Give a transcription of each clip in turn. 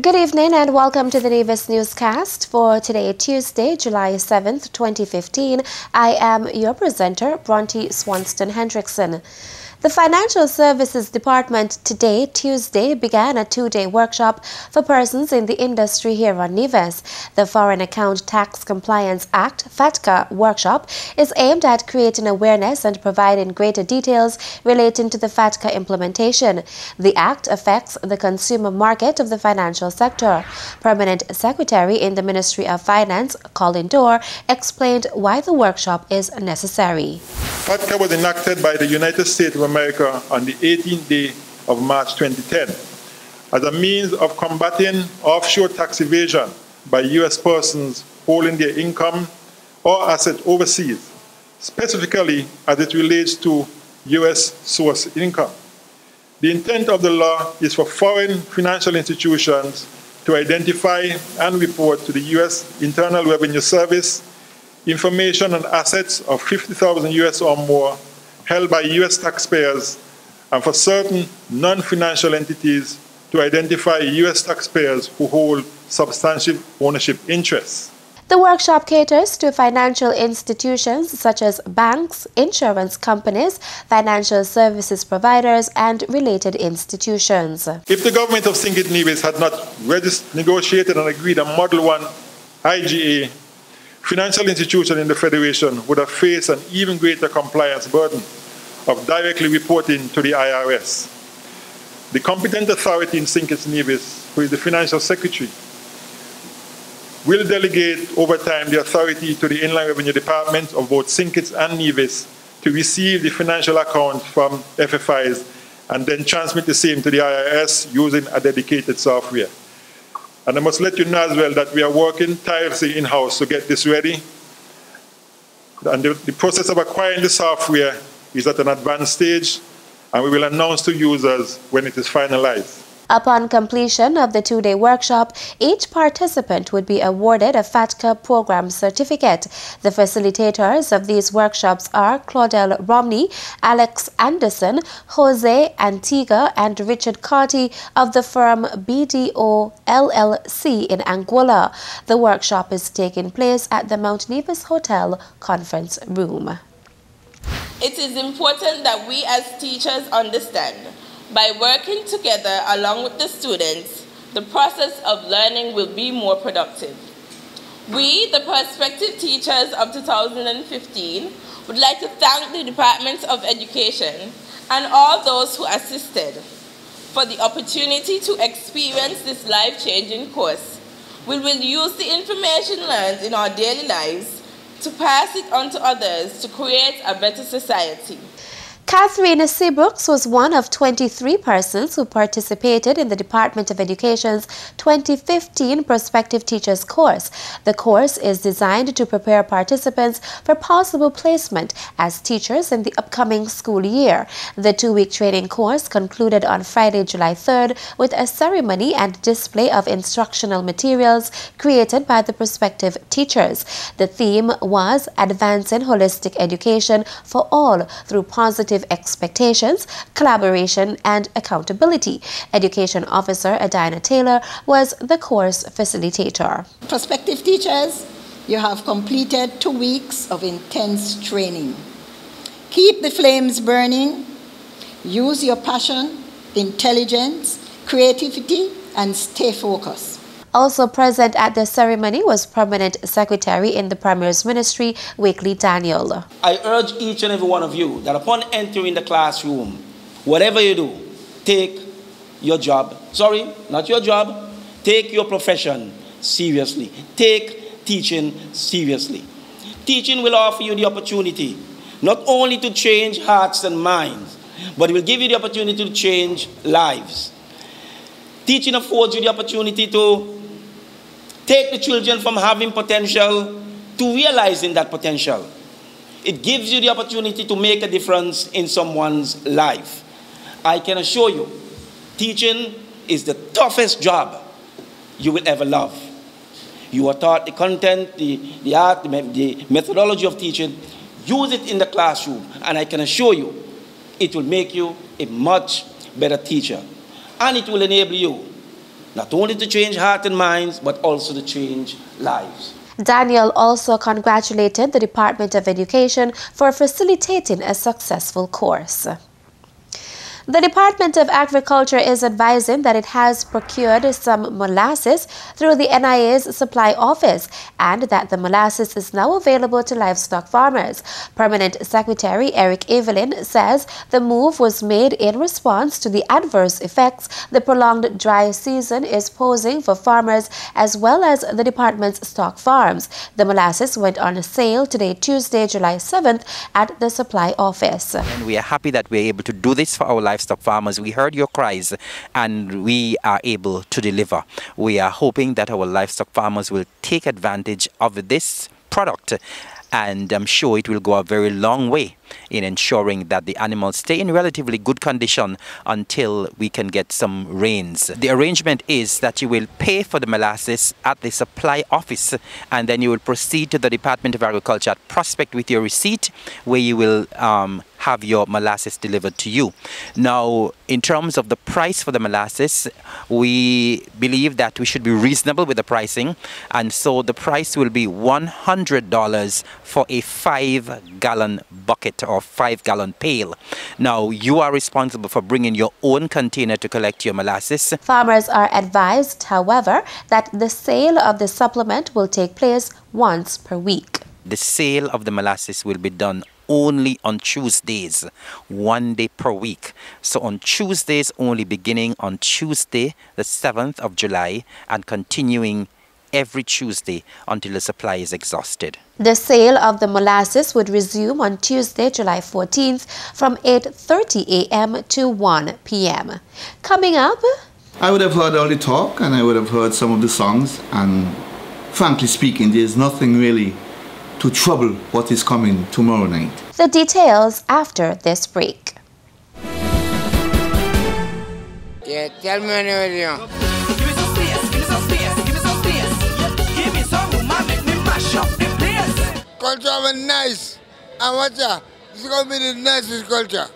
Good evening and welcome to the Nevis Newscast for today, Tuesday, July 7th, 2015. I am your presenter, Bronte Swanston Hendrickson. The Financial Services Department today, Tuesday, began a two-day workshop for persons in the industry here on Nevis. The Foreign Account Tax Compliance Act, FATCA, workshop is aimed at creating awareness and providing greater details relating to the FATCA implementation. The Act affects the consumer market of the financial sector. Permanent Secretary in the Ministry of Finance, Colin Dorr, explained why the workshop is necessary. FATCA was enacted by the United States of America on the 18th day of March 2010 as a means of combating offshore tax evasion by U.S. persons holding their income or asset overseas, specifically as it relates to U.S. source income. The intent of the law is for foreign financial institutions to identify and report to the U.S. Internal Revenue Service information on assets of $50,000 US or more held by U.S. taxpayers, and for certain non-financial entities to identify U.S. taxpayers who hold substantial ownership interests. The workshop caters to financial institutions such as banks, insurance companies, financial services providers, and related institutions. If the government of St. Kitts Nevis had not negotiated and agreed a Model 1 IGA, financial institutions in the Federation would have faced an even greater compliance burden of directly reporting to the IRS. The competent authority in St. Kitts Nevis, who is the Financial Secretary, will delegate over time the authority to the Inland Revenue Department of both St. Kitts and Nevis to receive the financial accounts from FFIs and then transmit the same to the IRS using a dedicated software. And I must let you know as well that we are working tirelessly in-house to get this ready. And the process of acquiring the software is at an advanced stage, and we will announce to users when it is finalized. Upon completion of the two-day workshop, each participant would be awarded a FATCA program certificate. The facilitators of these workshops are Claudel Romney, Alex Anderson, Jose Antigua, and Richard Carty of the firm BDO LLC in Anguilla. The workshop is taking place at the Mount Nevis Hotel Conference Room. It is important that we as teachers understand, by working together along with the students, the process of learning will be more productive. We, the prospective teachers of 2015, would like to thank the Department of Education and all those who assisted for the opportunity to experience this life-changing course. We will use the information learned in our daily lives to pass it on to others to create a better society. Catherine Seabrooks was one of 23 persons who participated in the Department of Education's 2015 Prospective Teachers course. The course is designed to prepare participants for possible placement as teachers in the upcoming school year. The two-week training course concluded on Friday, July 3rd with a ceremony and display of instructional materials created by the prospective teachers. The theme was Advancing Holistic Education for All through Positive Expectations, Collaboration, and Accountability. Education Officer Adina Taylor was the course facilitator. Prospective teachers, you have completed 2 weeks of intense training. Keep the flames burning. Use your passion, intelligence, creativity, and stay focused. Also present at the ceremony was Permanent Secretary in the Premier's Ministry, Wakely Daniel. I urge each and every one of you that upon entering the classroom, whatever you do, take your job, take your profession seriously. Take teaching seriously. Teaching will offer you the opportunity not only to change hearts and minds, but it will give you the opportunity to change lives. Teaching affords you the opportunity to take the children from having potential to realizing that potential. It gives you the opportunity to make a difference in someone's life. I can assure you, teaching is the toughest job you will ever love. You are taught the content, the art, the methodology of teaching. Use it in the classroom, and I can assure you, it will make you a much better teacher. And it will enable you not only to change hearts and minds, but also to change lives. Daniel also congratulated the Department of Education for facilitating a successful course. The Department of Agriculture is advising that it has procured some molasses through the NIA's supply office and that the molasses is now available to livestock farmers. Permanent Secretary Eric Evelyn says the move was made in response to the adverse effects the prolonged dry season is posing for farmers as well as the department's stock farms. The molasses went on sale today, Tuesday, July 7th at the supply office. And we are happy that we're able to do this for our livestock farmers. We heard your cries and we are able to deliver. We are hoping that our livestock farmers will take advantage of this product, and I'm sure it will go a very long way in ensuring that the animals stay in relatively good condition until we can get some rains. The arrangement is that you will pay for the molasses at the supply office and then you will proceed to the Department of Agriculture at Prospect with your receipt, where you will have your molasses delivered to you. Now, in terms of the price for the molasses, we believe that we should be reasonable with the pricing, and so the price will be $100 for a 5-gallon bucket or 5-gallon pail. Now, you are responsible for bringing your own container to collect your molasses. Farmers are advised, however, that the sale of the supplement will take place once per week. The sale of the molasses will be done only on Tuesdays, 1 day per week. So on Tuesdays only, beginning on Tuesday the 7th of July and continuing every Tuesday until the supply is exhausted. The sale of the molasses would resume on Tuesday, July 14th from 8:30 a.m. to 1 p.m. Coming up, I would have heard all the talk and I would have heard some of the songs, and frankly speaking, there's nothing really to trouble what is coming tomorrow night. The details after this break. Yeah, tell me when you're ready. Give me some space, give me some space, give me some space. Give me some room and make me mash up the place. Culture was nice. And what's that? This is going to be the nicest culture.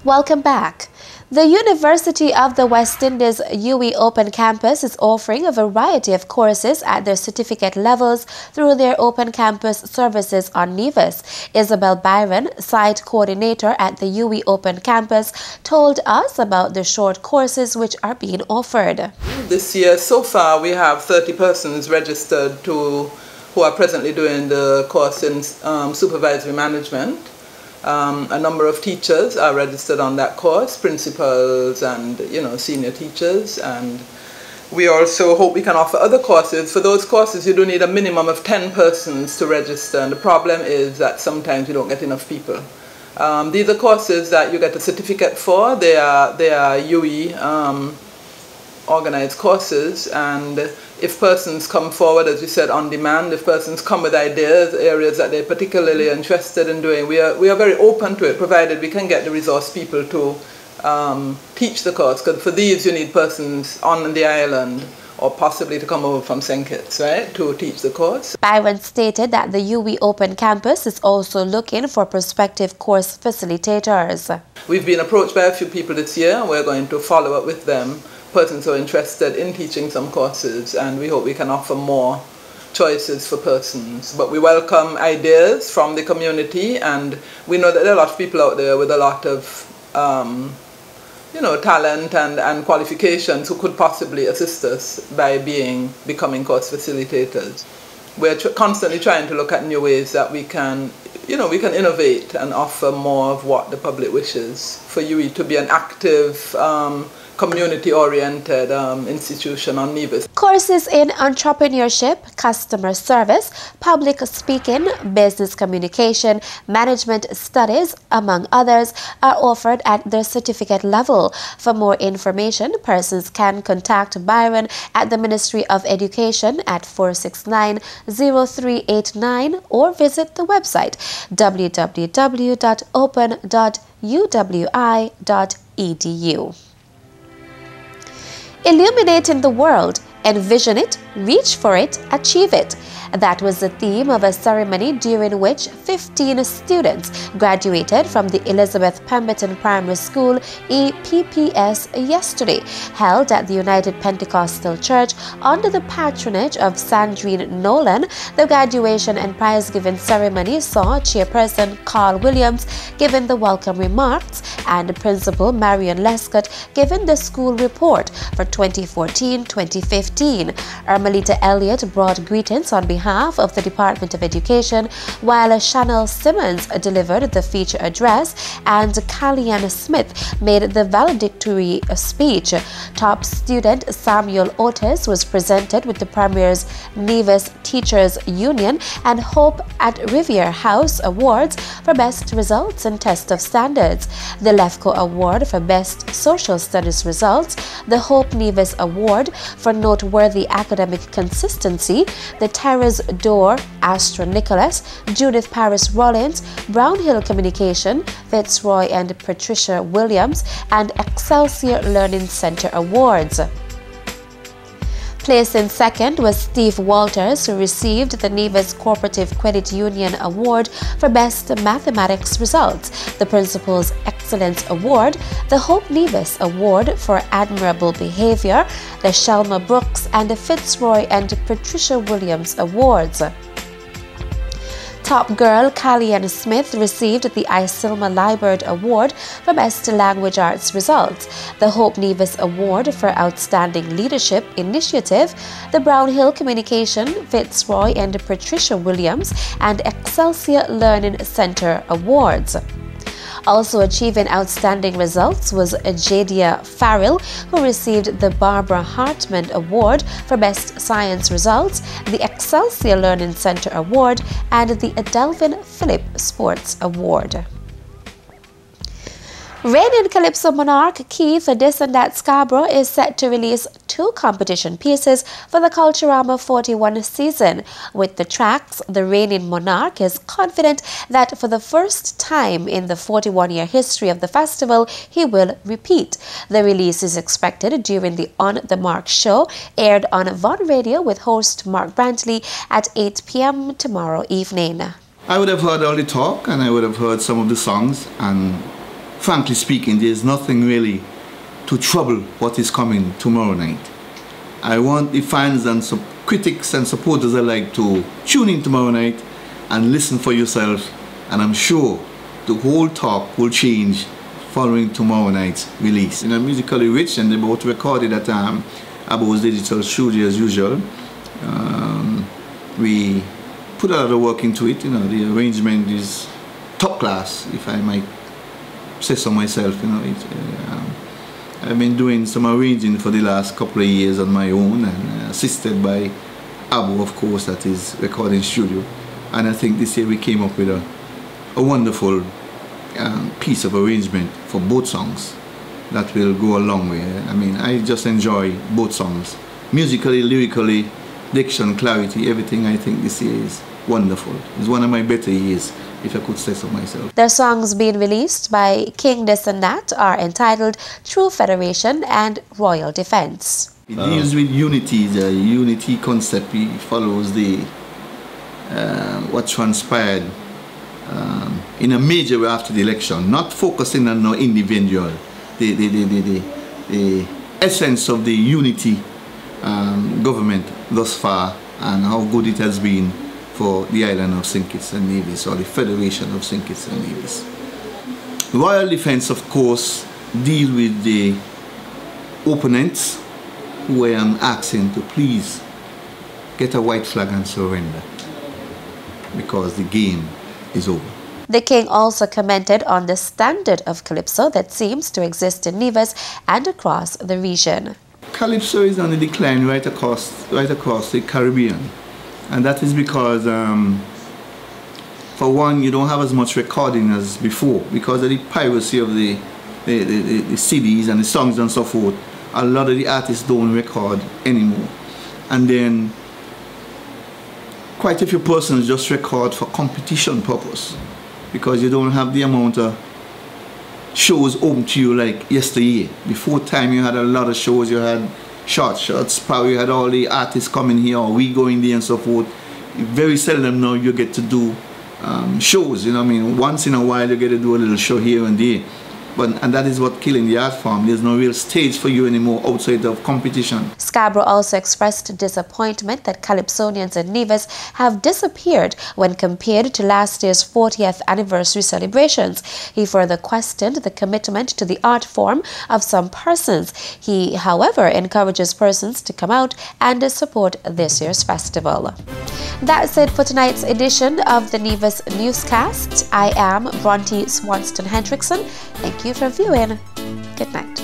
Welcome back. The University of the West Indies UWI Open Campus is offering a variety of courses at their certificate levels through their Open Campus services on Nevis. Isabel Byron, site coordinator at the UWI Open Campus, told us about the short courses which are being offered. This year, so far, we have 30 persons registered who are presently doing the course in supervisory management. A number of teachers are registered on that course, principals and senior teachers, and we also hope we can offer other courses. For those courses you do need a minimum of 10 persons to register, and the problem is that sometimes you don't get enough people. These are courses that you get a certificate for. They are UWI organized courses, and if persons come forward, as we said, on demand, if persons come with ideas, areas that they're particularly interested in doing, we are very open to it, provided we can get the resource people to teach the course, because for these you need persons on the island or possibly to come over from St. Kitts, right, to teach the course. Byron stated that the UWI Open Campus is also looking for prospective course facilitators. We've been approached by a few people this year, and we're going to follow up with them, persons who are interested in teaching some courses, and we hope we can offer more choices for persons. But we welcome ideas from the community, and we know that there are a lot of people out there with a lot of talent and qualifications who could possibly assist us by becoming course facilitators. We're constantly trying to look at new ways that we can innovate and offer more of what the public wishes, for UWI to be an active, community-oriented institution on Nevis. Courses in entrepreneurship, customer service, public speaking, business communication, management studies, among others, are offered at the certificate level. For more information, persons can contact Byron at the Ministry of Education at 469-0389 or visit the website www.open.uwi.edu. Illuminating the world. Envision it, Reach for it, achieve it. That was the theme of a ceremony during which 15 students graduated from the Elizabeth Pemberton Primary School EPPS yesterday, held at the United Pentecostal Church under the patronage of Sandrine Nolan. The graduation and prize-giving ceremony saw Chairperson Carl Williams giving the welcome remarks and Principal Marion Lescott giving the school report for 2014-2015. Ermelita Elliott brought greetings on behalf of the Department of Education, while Chanel Simmons delivered the feature address and Callianne Smith made the valedictory speech. Top student Samuel Otis was presented with the Premier's Nevis Teachers Union and Hope at Riviere House Awards for Best Results and Test of Standards, the LEFCO Award for Best Social Studies Results, the Hope Nevis Award for Noteworthy Academic Consistency, the Terrace Door Astra Nicholas, Judith Paris Rollins, Brownhill Communication, Fitzroy and Patricia Williams, and Excelsior Learning Center Awards. Placing second was Steve Walters, who received the Nevis Cooperative Credit Union Award for Best Mathematics Results, the Principal's Excellence Award, the Hope Nevis Award for Admirable Behavior, the Shelma Brooks and the Fitzroy and Patricia Williams Awards. Top girl Callianne Smith received the Isilma Liebert Award for Best Language Arts Results, the Hope Nevis Award for Outstanding Leadership Initiative, the Brownhill Communication, Fitzroy and Patricia Williams, and Excelsior Learning Center Awards. Also achieving outstanding results was Jadia Farrell, who received the Barbara Hartman Award for Best Science Results, the Excelsior Learning Center Award, and the Delvin Phillip Sports Award. Reigning Calypso monarch Keith This and That Scarborough is set to release 2 competition pieces for the Culturama 41 season. With the tracks, the reigning monarch is confident that for the first time in the 41-year history of the festival, he will repeat. The release is expected during the On the Mark show, aired on Von Radio with host Mark Brantley at 8 p.m. tomorrow evening. I would have heard all the talk and I would have heard some of the songs, and frankly speaking, there's nothing really to trouble what is coming tomorrow night. I want the fans and some critics and supporters alike to tune in tomorrow night and listen for yourself, and I'm sure the whole talk will change following tomorrow night's release. You know, musically rich, and they both recorded at Abo's Digital Studio as usual. We put a lot of work into it. You know, the arrangement is top class, if I might say so myself. You know, I've been doing some arranging for the last couple of years on my own, and assisted by Abo, of course, at his recording studio. And I think this year we came up with a wonderful piece of arrangement for both songs that will go a long way. I mean, I just enjoy both songs. Musically, lyrically, diction, clarity, everything. I think this year is wonderful. It's one of my better years, if I could say so myself. The songs being released by King This and That are entitled True Federation and Royal Defense. It deals with unity, the unity concept. It follows the what transpired in a major way after the election, not focusing on no individual. The essence of the unity government thus far, and how good it has been for the island of St. Kitts and Nevis, or the Federation of St. Kitts and Nevis. Royal Defense, of course, deal with the opponents who I am asking to please get a white flag and surrender, because the game is over. The king also commented on the standard of calypso that seems to exist in Nevis and across the region. Calypso is on the decline right across the Caribbean, and that is because, for one, you don't have as much recording as before because of the piracy of the CDs and the songs and so forth. A lot of the artists don't record anymore, and then quite a few persons just record for competition purpose, because you don't have the amount of shows open to you like yesteryear. Before time, you had a lot of shows. You had shots. Probably had all the artists coming here, or we going there and so forth. Very seldom now you get to do shows, you know what I mean? Once in a while you get to do a little show here and there. And that is what killing the art form. There's no real stage for you anymore outside of competition. Scarborough also expressed disappointment that Calypsonians in Nevis have disappeared when compared to last year's 40th anniversary celebrations. He further questioned the commitment to the art form of some persons. He, however, encourages persons to come out and support this year's festival. That's it for tonight's edition of the Nevis Newscast. I am Bronte Swanston Hendrickson. Thank you for viewing. Good night.